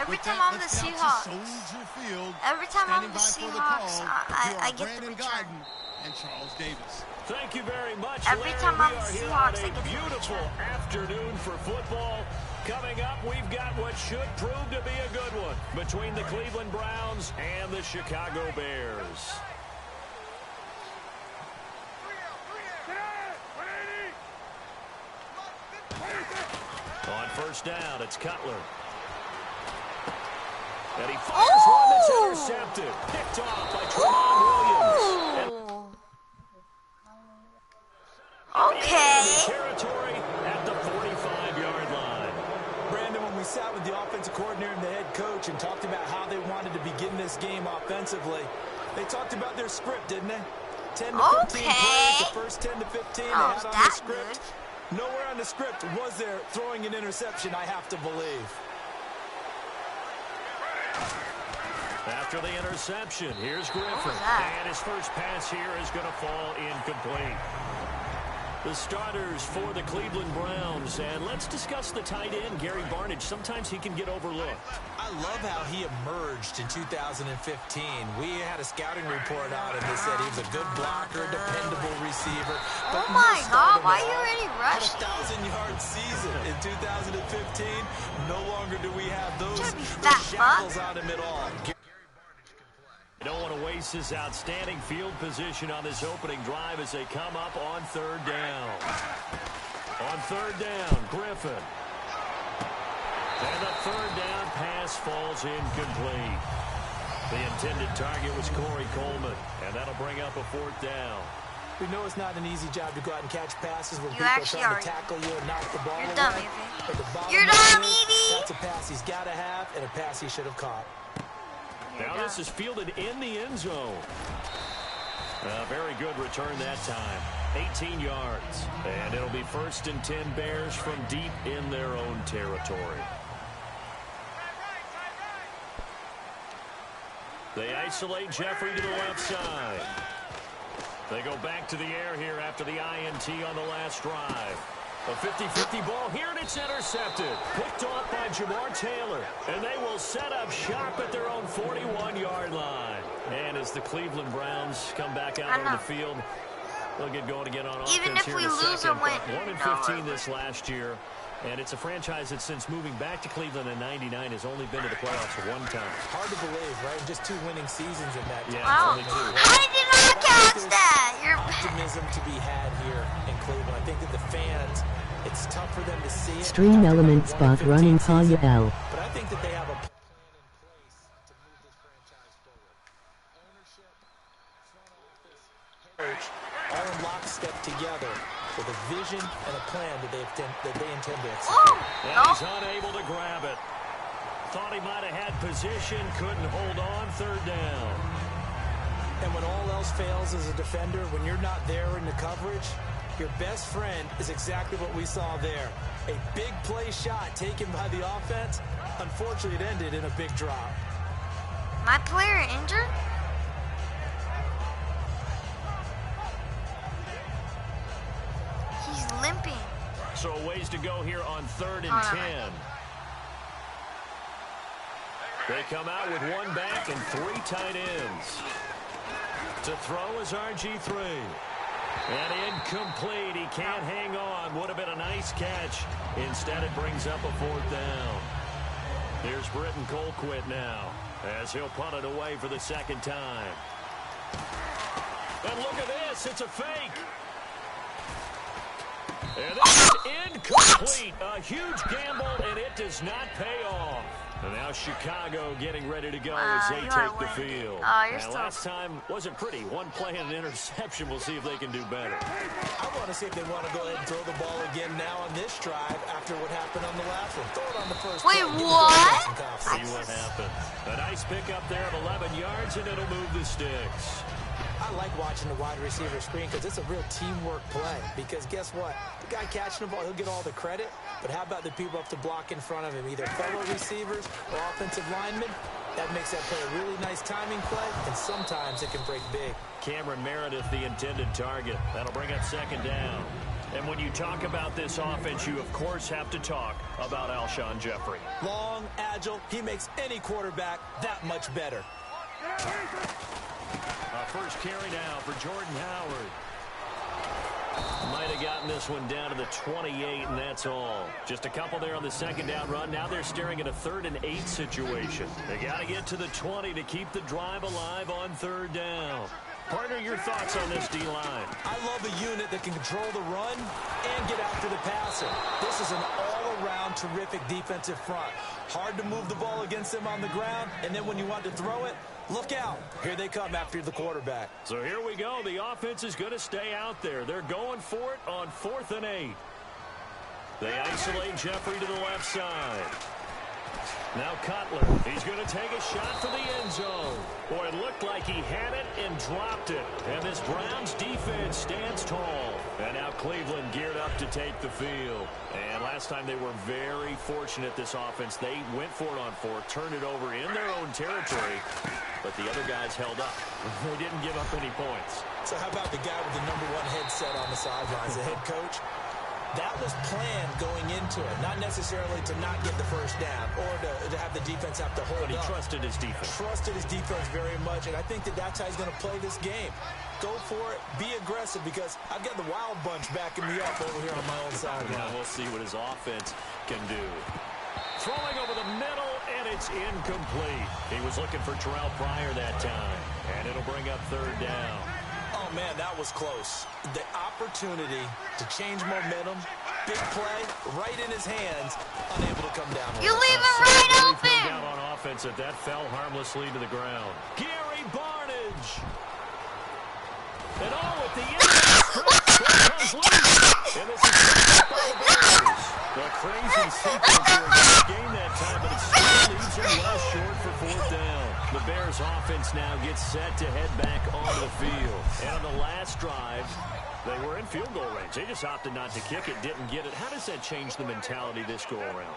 Every time I'm the Seahawks, I get the return. And Charles Davis. Thank you very much. Every time I'm the Seahawks, I get the beautiful afternoon for football. Coming up, we've got what should prove to be a good one between the Cleveland Browns and the Chicago Bears. On first down, it's Cutler. And he fires one that's intercepted. Picked off by Tramon Williams. Okay. Territory at the 45-yard line. Brandon, when we sat with the offensive coordinator and the head coach and talked about how they wanted to begin this game offensively, they talked about their script, didn't they? 10 to 15 plays, the first 10 to 15 they had on the script. Nowhere on the script was there throwing an interception, I have to believe. After the interception, here's Griffin. And his first pass here is going to fall incomplete. The starters for the Cleveland Browns. And let's discuss the tight end, Gary Barnidge. Sometimes he can get overlooked. I love how he emerged in 2015. We had a scouting report out and they said he was a good blocker, dependable receiver. Oh my God, why are you already rushing? A 1,000-yard season in 2015. No longer do we have those shackles on him at all. You don't want to waste this outstanding field position on this opening drive as they come up on third down. On third down, Griffin. And the third down pass falls incomplete. The intended target was Corey Coleman, and that'll bring up a fourth down. We know it's not an easy job to go out and catch passes when people are trying to tackle you and knock the ball away. You're dumb, Evie. You're dumb, Evie. That's a pass he's got to have and a pass he should have caught. Now this is fielded in the end zone. A very good return that time. 18 yards. And it'll be 1st and 10 Bears from deep in their own territory. They isolate Jeffrey to the left side. They go back to the air here after the INT on the last drive. A 50-50 ball here, and it's intercepted. Picked off by Jamar Taylor. And they will set up shop at their own 41-yard line. And as the Cleveland Browns come back out on the field, they'll get going again on offense. Even if we lose or win. 1-15 this last year. And it's a franchise that since moving back to Cleveland in '99 has only been to the playoffs one time. Hard to believe, right? Just 2 winning seasons in that time. Yeah, only 2. How did you not catch that? You're optimism to be had here in Cleveland. I think that the fans, it's tough for them to see it. Stream elements spot running Talia L. But I think that they have a plan in place to move this franchise forward. Ownership, front office, coach, all in lockstep together with a vision and a plan that they intend to execute. And he's unable to grab it. Thought he might have had position, couldn't hold on, third down. And when all else fails as a defender, when you're not there in the coverage, your best friend is exactly what we saw there. A big play shot taken by the offense. Unfortunately, it ended in a big drop. My player injured? He's limping. So a ways to go here on 3rd and 10. They come out with 1 back and 3 tight ends. To throw is RG3. And incomplete. He can't hang on. Would have been a nice catch. Instead, it brings up a 4th down. Here's Britton Colquitt now as he'll punt it away for the 2nd time. And look at this. It's a fake. And this is incomplete. A huge gamble, and it does not pay off. And now Chicago getting ready to go as they take the field. And last time wasn't pretty. 1 play and an interception. We'll see if they can do better. I want to see if they want to go ahead and throw the ball again now on this drive after what happened on the last one. Throw it on the first Wait, play. what? See what happens. A nice pickup there of 11 yards, and it'll move the sticks. I like watching the wide receiver screen because it's a real teamwork play. Because guess what? The guy catching the ball, he'll get all the credit. But how about the people up to block in front of him, either fellow receivers or offensive linemen? That makes that play a really nice timing play, and sometimes it can break big. Cameron Meredith, the intended target. That'll bring up 2nd down. And when you talk about this offense, you, of course, have to talk about Alshon Jeffrey. Long, agile. He makes any quarterback that much better. First carry now for Jordan Howard. Might have gotten this one down to the 28, and that's all. Just a couple there on the second down run. Now they're staring at a 3rd and 8 situation. They got to get to the 20 to keep the drive alive on 3rd down. Partner, your thoughts on this D-line? I love a unit that can control the run and get after the passer. This is an all-around terrific defensive front. Hard to move the ball against them on the ground, and then when you want to throw it, look out. Here they come after the quarterback. So here we go. The offense is going to stay out there. They're going for it on 4th and 8. They isolate Jeffrey to the left side. Now Cutler, he's going to take a shot for the end zone. Boy, it looked like he had it and dropped it. And this Browns defense stands tall. And now Cleveland geared up to take the field. And last time they were very fortunate, this offense. They went for it on 4th, turned it over in their own territory. But the other guys held up. They didn't give up any points. So how about the guy with the #1 headset on the sidelines, the head coach? That was planned going into it, not necessarily to not get the first down or to have the defense have to hold up. But he trusted his defense. Trusted his defense very much, and I think that that's how he's going to play this game. Go for it, be aggressive, because I've got the wild bunch backing me up over here on my own sideline. Now we'll see what his offense can do. Throwing over the middle, and it's incomplete. He was looking for Terrell Pryor that time, and it'll bring up 3rd down. Oh, man, that was close. The opportunity to change momentum, big play, right in his hands, unable to come down. You leave it right open. Down on offense, that fell harmlessly to the ground. Gary Barnage. And at the end, comes loose. And this is by the Bears. The crazy sequence here. Game that time, but it still leaves him well short for 4th down. The Bears offense now gets set to head back onto the field. And on the last drive, they were in field goal range. They just opted not to kick it, didn't get it. How does that change the mentality this go around?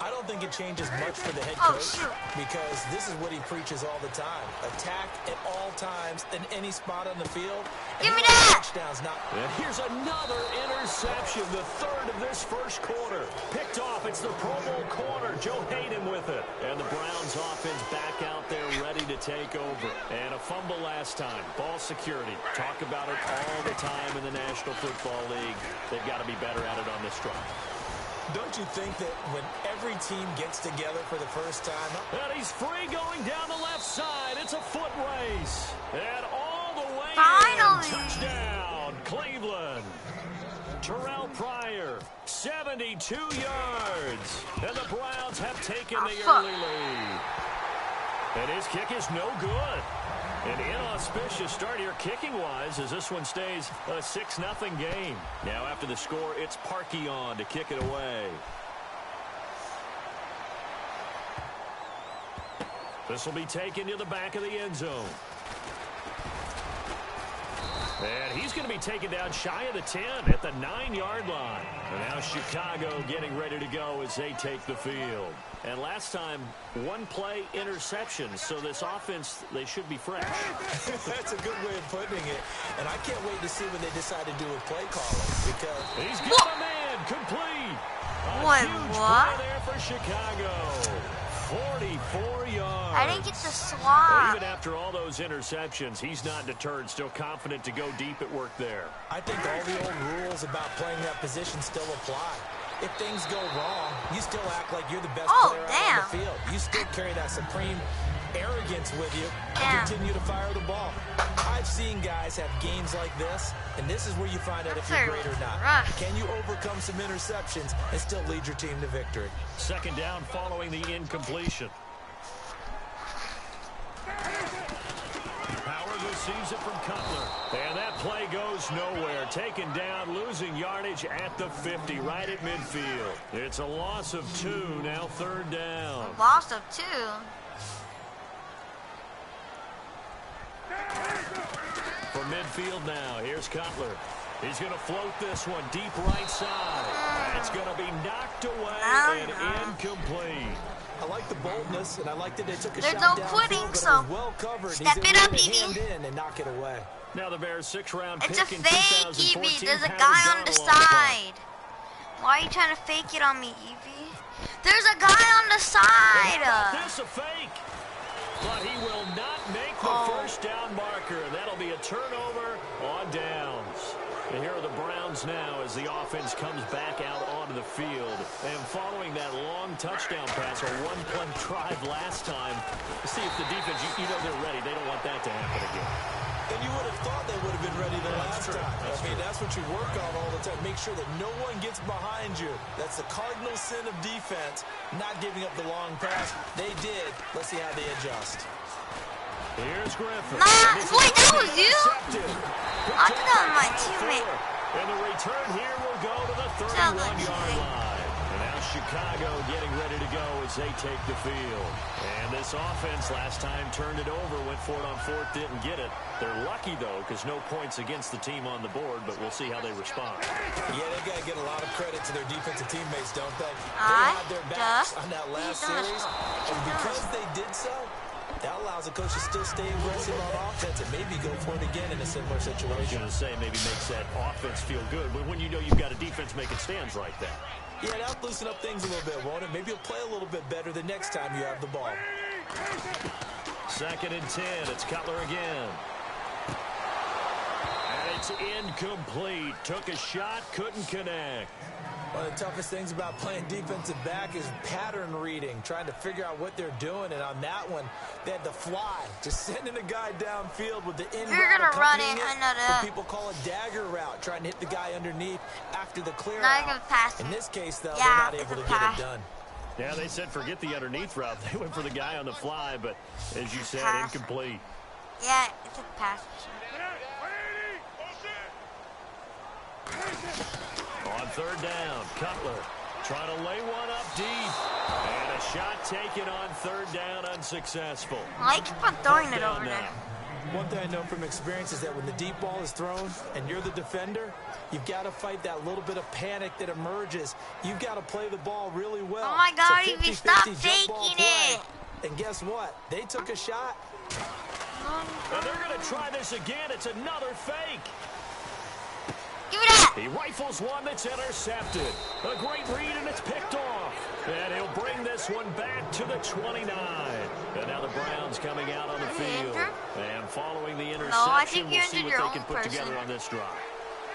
I don't think it changes much for the head coach because this is what he preaches all the time. Attack at all times in any spot on the field. Give me that! Touchdowns, not. And here's another interception, the 3rd of this first quarter. Picked off, it's the Pro Bowl corner, Joe Hayden with it. And the Browns offense back out there ready to take over. And a fumble last time, ball security. Talk about it all the time in the National Football League. They've got to be better at it on this drive. Don't you think that when every team gets together for the first time? And he's free going down the left side. It's a foot race. And all the way Finally. in. Touchdown, Cleveland. Terrell Pryor, 72 yards. And the Browns have taken the early lead. And his kick is no good. An inauspicious start here kicking-wise as this one stays a 6-0 game. Now after the score, it's Parkey on to kick it away. This will be taken to the back of the end zone. And he's going to be taken down shy of the 10 at the 9-yard line. And now Chicago getting ready to go as they take the field. And last time, 1-play interception. So this offense, they should be fresh. That's a good way of putting it. And I can't wait to see when they decide to do a play calling. Because he's got a man complete. What? Huge play there for Chicago. 44 yards. I didn't get the swap. Even after all those interceptions, he's not deterred, still confident to go deep at work there. I think all the old rules about playing that position still apply. If things go wrong, you still act like you're the best player out on the field. You still carry that supreme arrogance with you and continue to fire the ball. I've seen guys have games like this, and this is where you find out if you're great or not. Can you overcome some interceptions and still lead your team to victory? Second down following the incompletion. Howard receives it from Cutler. And that play goes nowhere. Taken down, losing yardage at the 50, right at midfield. It's a loss of 2, now 3rd down. A loss of 2. From midfield now, here's Cutler. He's going to float this one deep right side. It's going to be knocked away and incomplete. I like the boldness, and I like that they took a There's shot no downfield, quitting, but so it was well covered. step He's it able up, to Evie. hand in and knock it away. Now the Bears' 6th-round It's a pick in fake, 2014. Evie. There's a Pat guy on the O'Donnell the punt. side. Why are you trying to fake it on me, Evie? There's a guy on the side. How about this, a fake? But he will not make the first down marker. That'll be a turnover on downs. And here are the Browns now as the offense comes back out onto the field. And following that long touchdown pass, a one-play drive last time, to see if the defense, you know they're ready. They don't want that to happen again. And you would have thought they would have been ready the last time. That's what you work on all the time. Make sure that no one gets behind you. That's the cardinal sin of defense, not giving up the long pass. They did. Let's see how they adjust. Here's Griffin. Wait, that was you? I thought that was my teammate. And the return here will go to the Sounds like 31-yard you. line. And now Chicago getting ready to go as they take the field. And this offense last time turned it over, went for it on fourth, didn't get it. They're lucky, though, because no points against the team on the board, but we'll see how they respond. Yeah, they got to get a lot of credit to their defensive teammates, don't they? They I had their backs just on that last need to series, stop. and because they did so, that allows the coach to still stay aggressive on offense and maybe go for it again in a similar I was situation. going to say maybe makes that offense feel good, but when you know you've got a defense making stands like that. Yeah, that'll loosen up things a little bit, won't it? Maybe you'll play a little bit better the next time you have the ball. 2nd and 10. It's Cutler again. And it's incomplete. Took a shot, couldn't connect. One of the toughest things about playing defensive back is pattern reading, trying to figure out what they're doing. And on that one, they had to fly, just sending a guy downfield with the in You're route gonna run accompanying it, I it. know that. What people call a dagger route, trying to hit the guy underneath after the clear Now out. you're gonna pass it. In this case, though, Yeah, they're it's not a able to get pass. it done. Yeah, they said forget the underneath route. They went for the guy on the fly, but as you said, Pass. incomplete. Yeah, it's a pass. On 3rd down, Cutler trying to lay one up deep. And a shot taken on 3rd down, unsuccessful. I keep on throwing it Down over there. now. One thing I know from experience is that when the deep ball is thrown and you're the defender, you've got to fight that little bit of panic that emerges. You've got to play the ball really well. Oh my God, It's a Evie, stop 50-50 jump ball faking play. it. And guess what? They took a shot. And they're going to try this again. It's another fake. Give it up. He rifles one that's intercepted. A great read, and it's picked off. And he'll bring this one back to the 29. And now the Browns coming out on the field. And following the interception, I think you we'll see injured what your they can own put person. together on this drive.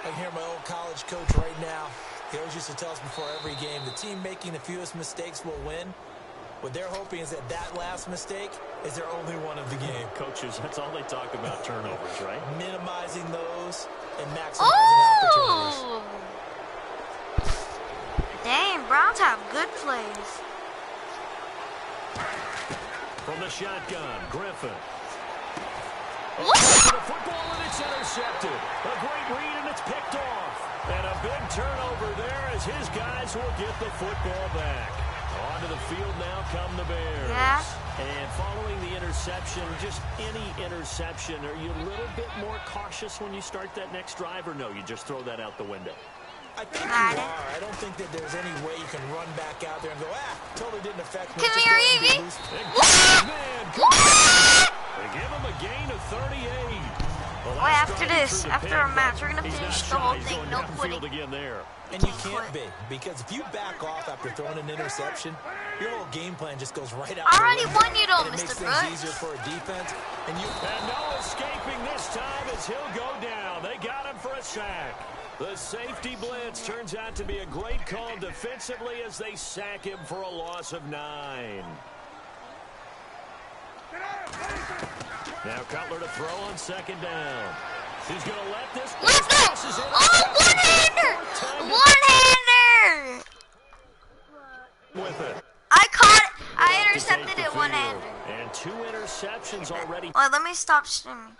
I can hear my old college coach right now. He always used to tell us before every game, the team making the fewest mistakes will win. What they're hoping is that that last mistake is their only one of the game. Coaches, that's all they talk about, turnovers, right? Minimizing those and maximizing opportunities. Oh! Dang, Browns have good plays. From the shotgun, Griffin. What? The football, and it's intercepted. A great read, and it's picked off. And a big turnover there as his guys will get the football back. Onto the field now come the Bears. Yeah. And following the interception, just any interception, are you a little bit more cautious when you start that next drive, or no, you just throw that out the window? I think Got you it. are. I don't think that there's any way you can run back out there and go, totally didn't affect me. Come Just here, go ahead and Evie. be loose. What? Man, What? they give him a gain of 38. Well, Wait, that's after driving this, through the after pin, our but match, we're gonna he's finish not the whole shy. He's thing. going No downfield quitting. again there. And you can't be, because if you back off after throwing an interception, your whole game plan just goes right out I the already window, won you though, and it makes Mr. things Brooks. easier for a defense. And no escaping this time as he'll go down. They got him for a sack. The safety blitz turns out to be a great call defensively as they sack him for a loss of 9. Now Cutler to throw on 2nd down. He's going to let this. Let's go! Oh, one-hander! One-hander! With it. I caught it. I To take intercepted the it field. one-hander. And 2 interceptions already. Wait, let me stop streaming.